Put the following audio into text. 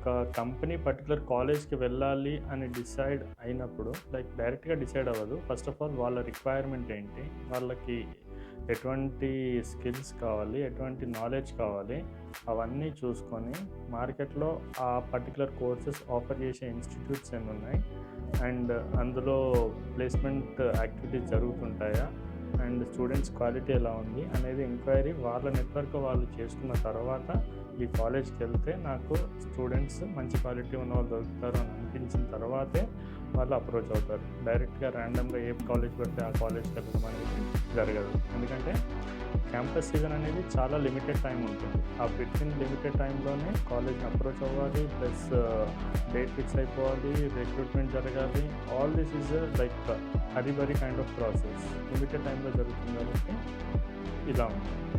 ఒక company particular కాలేజ్‌కి వెళ్ళాలి అని డిసైడ్ అయినప్పుడు డైరెక్ట్‌గా డిసైడ్ అవ్వదు. ఫస్ట్ ఆఫ్ ఆల్ వాళ్ళ రిక్వైర్మెంట్ ఏంటి? వాళ్ళకి ఎటువంటి స్కిల్స్ కావాలి? ఎటువంటి నాలెడ్జ్ కావాలి? అవన్నీ చూసుకొని మార్కెట్‌లో ఆ పర్టిక్యులర్ కోర్సెస్ ఆఫర్ చేసే ఇన్‌స్టిట్యూట్స్ ఎన్నున్నాయి? అండ్ అందులో ప్లేస్‌మెంట్ యాక్టివిటీస్ జరుగుతుంటాయా? అండ్ స్టూడెంట్స్ క్వాలిటీ ఎలా ఉంది? అనేది ఎంక్వైరీ వాళ్ళ నెట్వర్క్ వాళ్ళు చేసుకున్న తర్వాత ఈ కాలేజ్‌కెళ్తే నాకు స్టూడెంట్స్ మంచి క్వాలిటీ ఉన్నవాళ్ళు దొరుకుతారు అని అనిపించిన తర్వాతే వాళ్ళు అప్రోచ్ అవుతారు. డైరెక్ట్‌గా ర్యాండమ్‌గా ఏ కాలేజ్ పడితే ఆ కాలేజ్‌కి వెళ్ళడం అనేది జరగదు. ఎందుకంటే క్యాంపస్ సీజన్ అనేది చాలా లిమిటెడ్ టైం ఉంటుంది. ఆ బిట్వీన్ లిమిటెడ్ టైంలోనే కాలేజ్‌ని అప్రోచ్ అవ్వాలి. ప్లస్ డేట్ ఫిక్స్ అయిపోవాలి. రిక్రూట్మెంట్ జరగాలి. All this is hurry burry kind of process. Limited టైంలో జరుగుతుంది కాబట్టి ఇలా ఉంటుంది.